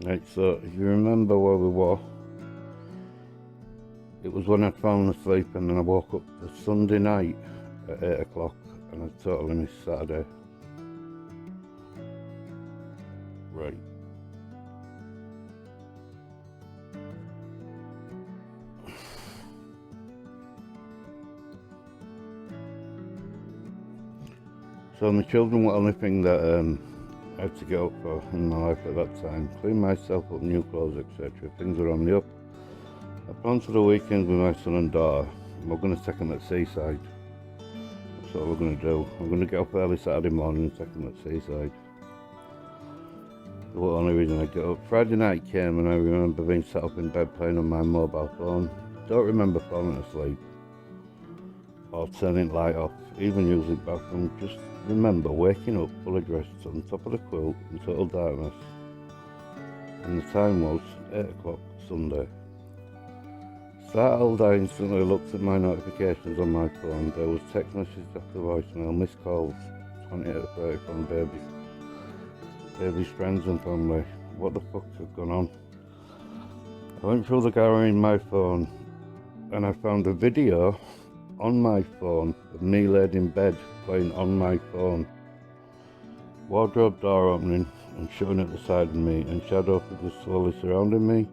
Right, so if you remember where we were, it was when I'd fallen asleep and then I woke up the Sunday night at 8 o'clock and I totally missed Saturday. Right. So my children were the only thing that I had to get up for in my life at that time. Clean myself up, new clothes, etc. Things were on the up. I planned for the weekend with my son and daughter. We're going to take them at Seaside. That's what we're going to do. I'm going to get up early Saturday morning and take them at Seaside. The only reason I get up. Friday night came and I remember being sat up in bed playing on my mobile phone. Don't remember falling asleep or turning the light off, even using the bathroom. Just remember waking up fully dressed on top of the quilt in total darkness. And the time was 8 o'clock Sunday. Startled, I instantly looked at my notifications on my phone. There was text messages after voicemail, missed calls, 20 out of 30 from baby's friends and family. What the fuck had gone on? I went through the gallery in my phone and I found a video on my phone of me laid in bed playing on my phone. Wardrobe door opening and shutting at the side of me and shadow figures slowly surrounding me.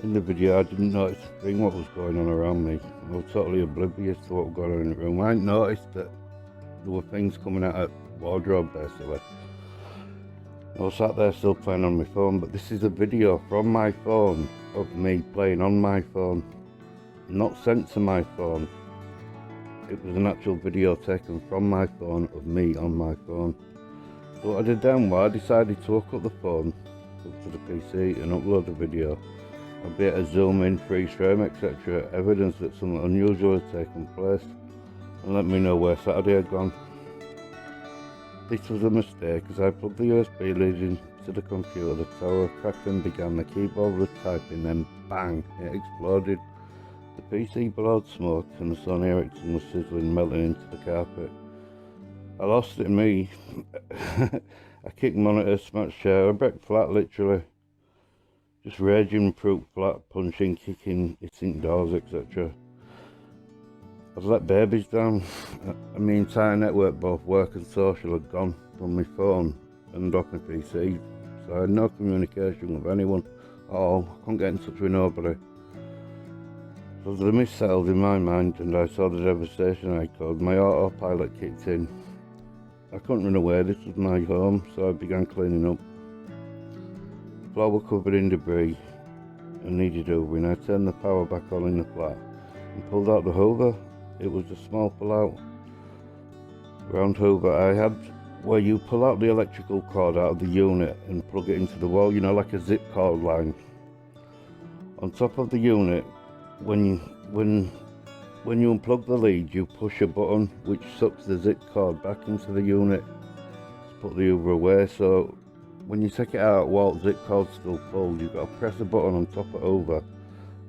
In the video I didn't notice a thing what was going on around me. I was totally oblivious to what was going on in the room. I hadn't noticed that there were things coming out of the wardrobe basically. I was sat there still playing on my phone, but this is a video from my phone of me playing on my phone, not sent to my phone. It was an actual video taken from my phone of me on my phone. So what I did then was I decided to hook up the phone up to the PC and upload the video, a bit of zoom in, freeze frame, etc. Evidence that something unusual had taken place, and let me know where Saturday had gone. This was a mistake as I plugged the USB lead into the computer, the tower cracked and began, the keyboard was typing, then bang, it exploded. The PC billowed smoke and the Sony Ericsson was sizzling, melting into the carpet. I lost it, me. I kicked monitor, smashed chair, I broke flat literally. Just raging, fruit flat, punching, kicking, hitting doors, etc. I've let babies down, and my entire network, both work and social, had gone from my phone and off my PC. So I had no communication with anyone at all. I couldn't get in touch with nobody. So the mist settled in my mind and I saw the devastation I caused. My autopilot kicked in. I couldn't run away, this was my home, so I began cleaning up. The floor was covered in debris and needed hoovering. I turned the power back on in the flat and pulled out the hoover. It was a small pull-out round hoover I had where you pull out the electrical cord out of the unit and plug it into the wall, you know, like a zip cord line. On top of the unit, when you unplug the lead, you push a button which sucks the zip cord back into the unit to put the hoover away. So when you take it out while the zip cord's still pulled, you've got to press a button on top of hoover,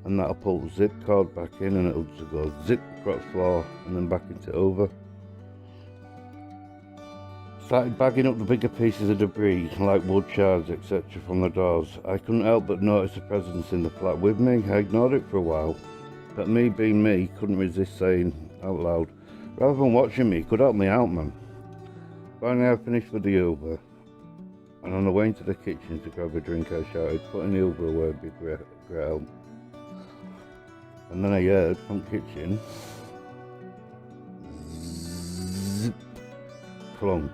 and that'll pull the zip cord back in and it'll just go zip across the floor and then back into over. Started bagging up the bigger pieces of debris like wood shards, etc. from the doors. I couldn't help but notice a presence in the flat with me. I ignored it for a while, but me being me, couldn't resist saying out loud, rather than watching me, could help me out, man. Finally I finished with the Uber, and on the way into the kitchen to grab a drink I shouted, putting the Uber away would be great help. And then I heard from the kitchen, zip, clunk.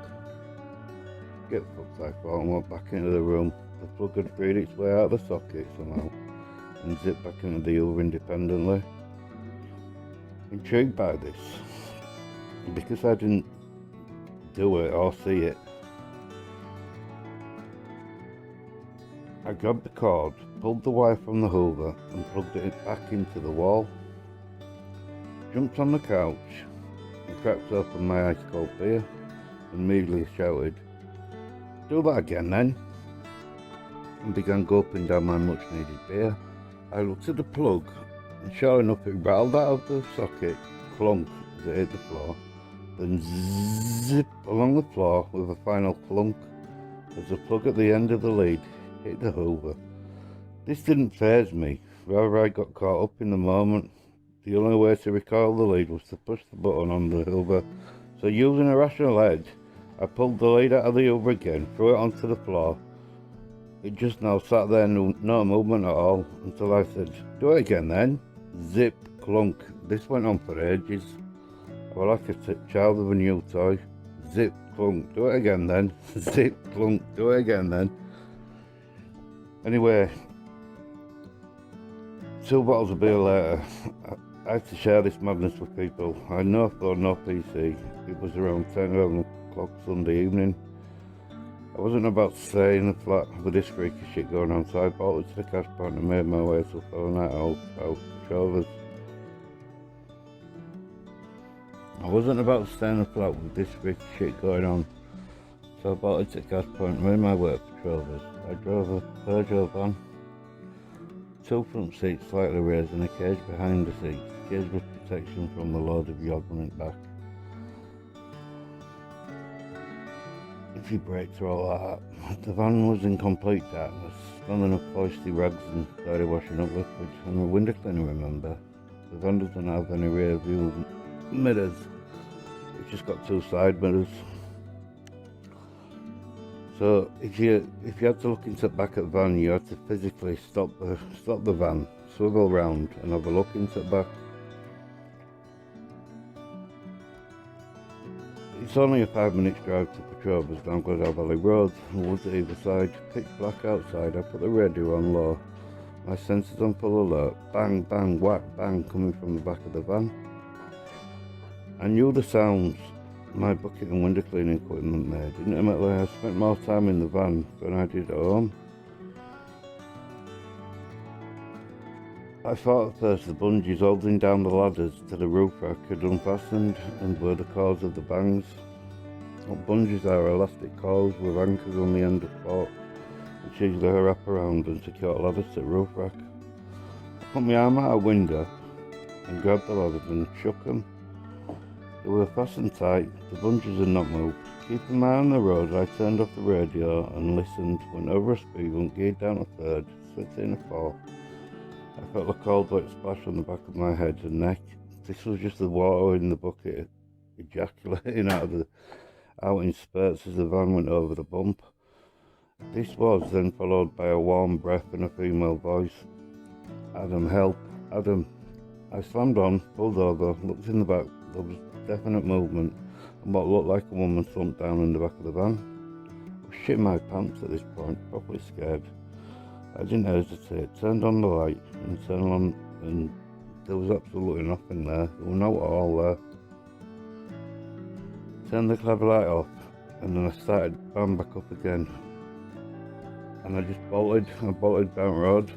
Get fucked, I thought, and went back into the room. The plug had freed its way out of the socket somehow and zipped back into the Uber independently. Intrigued by this, because I didn't do it or see it, I grabbed the cord, pulled the wire from the hoover and plugged it back into the wall. Jumped on the couch and cracked open my ice cold beer and immediately shouted, "Do that again then," and began gulping down my much needed beer. I looked at the plug and sure enough it rattled out of the socket, clunk as it hit the floor, then zip along the floor with a final clunk as the plug at the end of the lead hit the hoover This didn't faze me, rather I got caught up in the moment. The only way to recoil the lead was to push the button on the Uber, so using a rational edge, I pulled the lead out of the Uber again, threw it onto the floor. It just now sat there, no movement at all, until I said, "Do it again then." Zip, clunk. This went on for ages. I was like a child with a new toy. Zip, clunk. Do it again then. Zip, clunk. Do it again then. Anyway, 2 bottles of beer later, I had to share this madness with people. I had no phone, no PC. It was around 10, 11 o'clock Sunday evening. I wasn't about to stay in the flat with this freaky shit going on, so I bolted to the cash point and made my way to a fellow night out for Trovers. I wasn't about to stay in the flat with this freaky shit going on, so I bolted to the cash point and made my way for Trovers. I drove a Peugeot van, 2 front seats slightly raised and a cage behind the seats, cage with protection from the load of yogurt on its back. If you break through all that, the van was in complete darkness, smelling of foisty rags and dirty washing up liquid, and a window cleaner, remember. The van doesn't have any rear view mirrors, it's just got 2 side mirrors. So if you had to look into the back of the van, you had to physically stop the van, swivel round and have a look into the back. It's only a 5 minutes drive to Petrovas down Gladell Valley Road, and woods at either side, pitch black outside. I put the radio on low, my sensors on full alert, bang, bang, whack, bang coming from the back of the van. I knew the sounds my bucket and window cleaning equipment made. Intimately, I spent more time in the van than I did at home. I thought at first the bungees holding down the ladders to the roof rack had unfastened and were the cause of the bangs. What bungees are elastic cords with anchors on the end of forks, which usually wrap around and secure ladders to the roof rack. I put my arm out a window and grabbed the ladders and shook them. They were fastened tight, the bungees had not moved. Keeping my eye on the road, I turned off the radio and listened, went over a speed bump, geared down a third, slid in a 4. I felt a cold wet splash on the back of my head and neck. This was just the water in the bucket ejaculating out in spurts as the van went over the bump. This was then followed by a warm breath and a female voice. "Adam, help, Adam." I slammed on, pulled over, looked in the back. There was definite movement and what looked like a woman slumped down in the back of the van. I was shitting my pants at this point, properly scared. I didn't hesitate, turned on the light and turned on, and there was absolutely nothing there. There was no all there. Turned the clever light off and then I started bang back up again. And I just bolted down the road.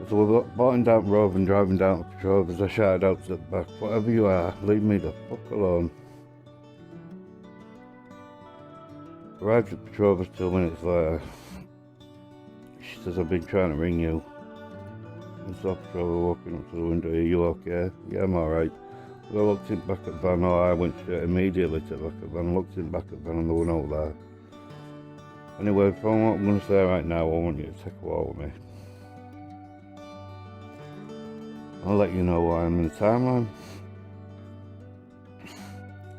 As we were bolting down the road and driving down to Petrovas, I shouted out to the back, "Whatever you are, leave me the fuck alone." Arrived at Petrovas 2 minutes later. She says, "I've been trying to ring you." And saw Petrova walking up to the window. "Are you okay?" "Yeah, I'm alright." So I looked in the back of the van. I went straight immediately to the back of the van, looked in the back of the van and there was no there. Anyway, from what I'm going to say right now, I want you to take a walk with me. I'll let you know why I'm in the timeline.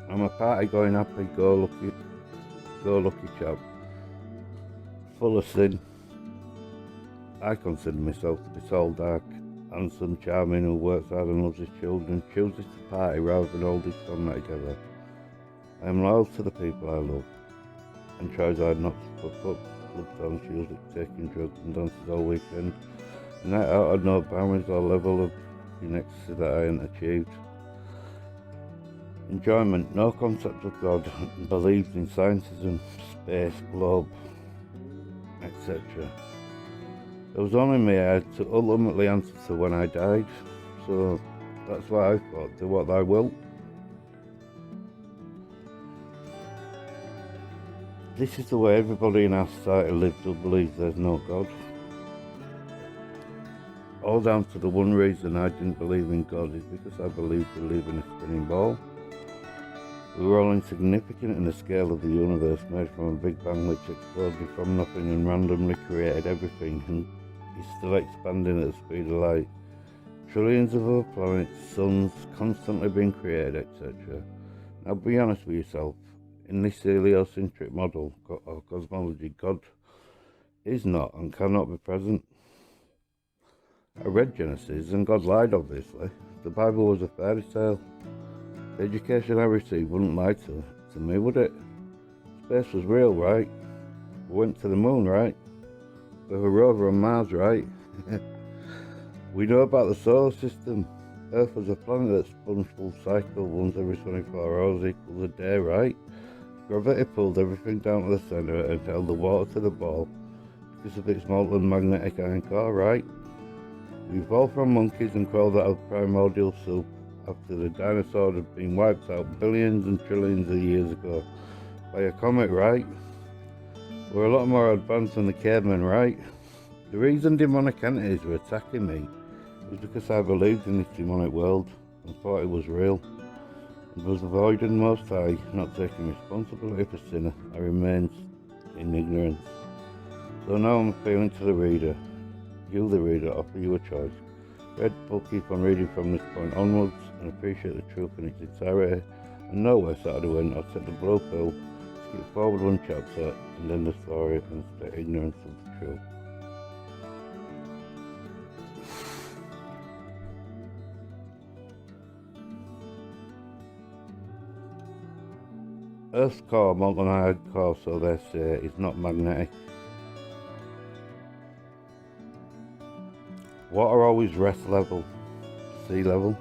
I'm a party going happy, go lucky chap. Full of sin. I consider myself to be tall, dark, handsome, charming, who works hard and loves his children, chooses to party rather than hold his family together. I am loyal to the people I love and tries hard not to put up club dance music, taking drugs and dances all weekend. Night out had no boundaries or level of ecstasy that I hadn't achieved. Enjoyment, no concept of God, believed in scientism, space, globe, etc. It was only me I had to ultimately answer to when I died, so that's why I thought, do what thou wilt. This is the way everybody in our society lives who believes there's no God. All down to the one reason I didn't believe in God is because I believed to live in a spinning ball. We were all insignificant in the scale of the universe, made from a Big Bang which exploded from nothing and randomly created everything, and is still expanding at the speed of light. Trillions of other planets, suns, constantly being created, etc. Now be honest with yourself. In this heliocentric model of cosmology, God is not and cannot be present. I read Genesis and God lied, obviously. The Bible was a fairy tale. The education I received wouldn't lie to me, would it? Space was real, right? We went to the moon, right? We have a rover on Mars, right? We know about the solar system. Earth was a planet that spun full cycle once every 24 hours equals a day, right? Gravity pulled everything down to the centre and held the water to the ball because of its molten magnetic iron core, right? We evolved from monkeys and crawled out of primordial soup after the dinosaurs had been wiped out billions and trillions of years ago by a comet, right? We're a lot more advanced than the cavemen, right? The reason demonic entities were attacking me was because I believed in this demonic world and thought it was real, and was avoiding Most High, not taking responsibility for sin. I remained in ignorance. So now I'm appealing to the reader. You, the reader, offer you a choice. Read or keep on reading from this point onwards and appreciate the truth in its entirety, and know where Saturday went, or take the blue pill, skip forward one chapter, and end the story and stay ignorant of the truth. Earth's core, molten iron core, so they say, is not magnetic. Water always rests level, sea level.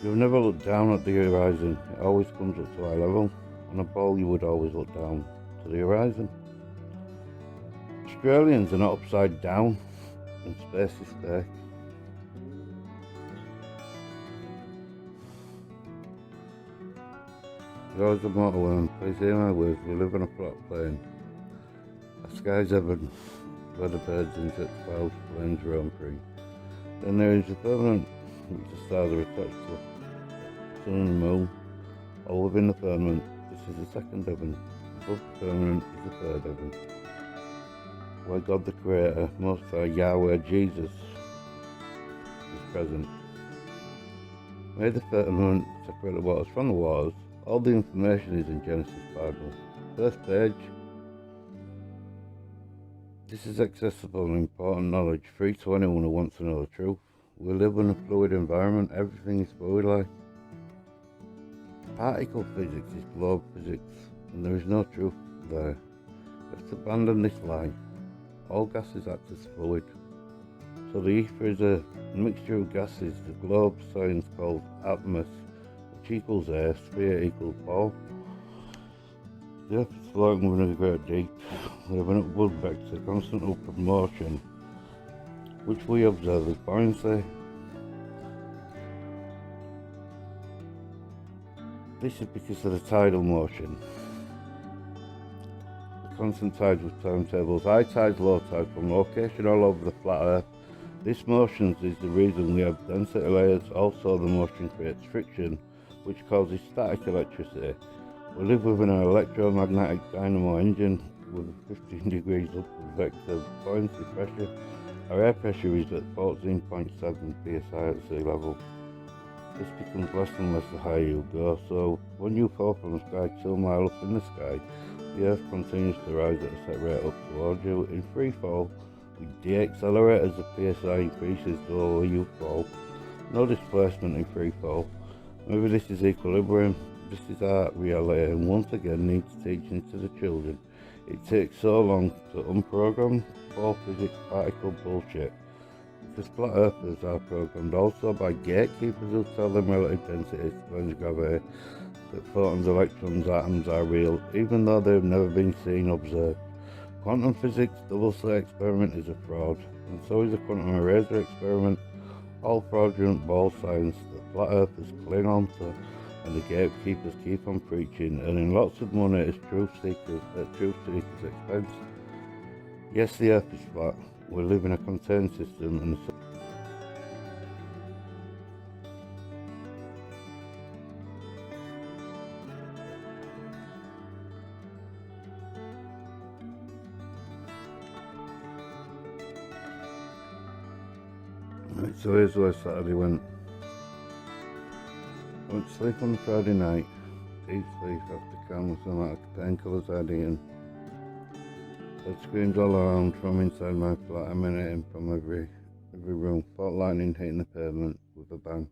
You've never looked down at the horizon, it always comes up to eye level. On a ball you would always look down to the horizon. Australians are not upside down, and space is fake. Yours the mortal worm, please hear my words, we live on a flat plane. The sky's heaven, where the birds, insects, clouds, planes roam free. Then there is the firmament, which the stars are attached to, the sun and the moon, all within the firmament. This is the second heaven. Above the firmament is the third heaven, where God the Creator, Most High, Yahweh, Jesus, is present. May the firmament separate the waters from the waters. All the information is in Genesis Bible. First page. This is accessible and important knowledge, free to anyone who wants to know the truth. We live in a fluid environment, everything is fluid-like. Particle physics is globe physics, and there is no truth there. You have to abandon this lie. All gases act as fluid. So the ether is a mixture of gases, the globe science calls atmos, which equals air, sphere equals ball. The earth is floating within a great deep, with an upward vector, constant upward motion, which we observe as buoyancy. This is because of the tidal motion. The constant tides with timetables, high tides, low tides, from location all over the flat earth. This motion is the reason we have density layers. Also, the motion creates friction, which causes static electricity. We live within an electromagnetic dynamo engine with a 15 degrees upward vector buoyancy pressure. Our air pressure is at 14.7 psi at sea level. This becomes less and less the higher you go, so when you fall from the sky 2 miles up in the sky, the Earth continues to rise at a set rate up towards you. In free fall, we de-accelerate as the psi increases the lower you fall. No displacement in free fall. Maybe this is equilibrium. This is our reality, and once again needs teaching to the children. It takes so long to unprogram ball physics particle bullshit, because flat earthers are programmed also by gatekeepers who tell them relative density explains gravity, that photons, electrons, atoms are real, even though they've never been seen or observed. Quantum physics double-slit experiment is a fraud, and so is the quantum eraser experiment. All fraudulent ball science that flat earthers cling on to, and the gatekeepers keep on preaching, earning lots of money as truth seekers at truth seekers' expense. Yes, the earth is flat. We live in a contained system, and the So here's where Saturday went. I went to sleep on the Friday night, deep sleep after countless amount of painkillers I'd eaten. I screamed all around from inside my flat, emanating from every room, fault lightning hitting the pavement with a bang,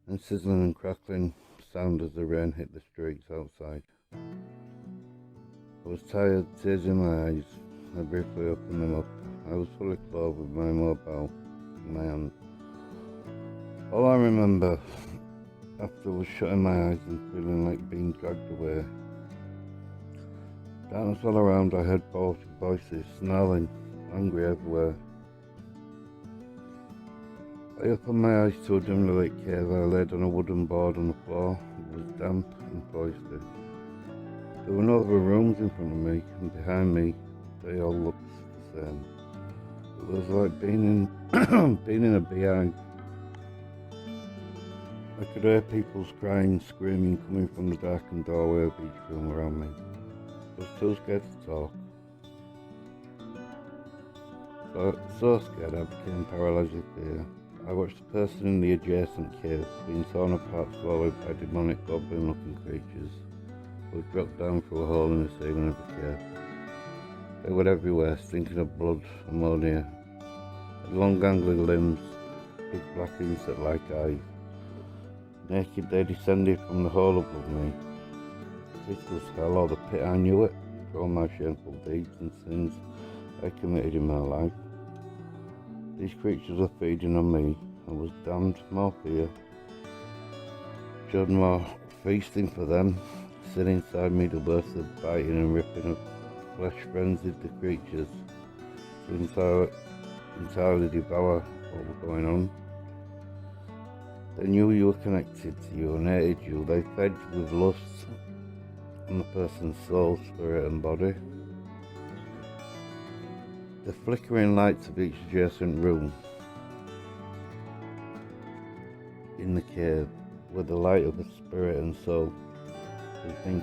and sizzling and crackling sound as the rain hit the streets outside. I was tired, tears in my eyes. I briefly opened them up. I was fully clothed with my mobile in my hand. All I remember after was shutting my eyes and feeling like being dragged away. Darkness all around. I heard voices, snarling, angry everywhere. I opened my eyes to a dimly lit cave. I laid on a wooden board on the floor. It was damp and moisty. There were no other rooms in front of me, and behind me, they all looked the same. It was like being in a beehive. I could hear people's crying, screaming coming from the darkened doorway of each room around me. I was too scared to talk. So scared I became paralysed with fear. I watched the person in the adjacent cave being torn apart slowly by demonic goblin-looking creatures who had dropped down through a hole in the ceiling of the cave. They were everywhere, stinking of blood, ammonia, had long gangly limbs, big black insect-like eyes. Naked they descended from the hole above me. This was hell, or the pit I knew it, for all my shameful deeds and sins I committed in my life. These creatures were feeding on me. I was damned, more fear. Showed more feasting for them. Sit inside me, the burst of biting and ripping of flesh frenzied the creatures to entirely devour what was going on. They knew you were connected to you and hated you. They fed with lust on the person's soul, spirit and body. The flickering lights of each adjacent room in the cave were the light of the spirit and soul who's been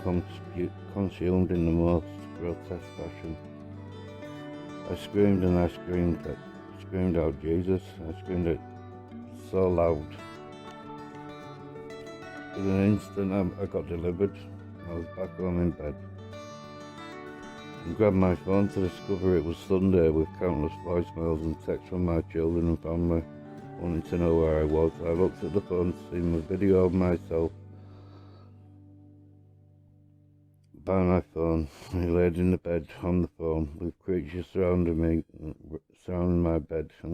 consumed in the most grotesque fashion. I screamed and I screamed out Jesus. I screamed it so loud. In an instant I got delivered. I was back home in bed and grabbed my phone to discover it was Sunday with countless voicemails and texts from my children and family wanting to know where I was. I looked at the phone to see my video of myself by my phone. I laid in the bed on the phone with creatures surrounding my bed.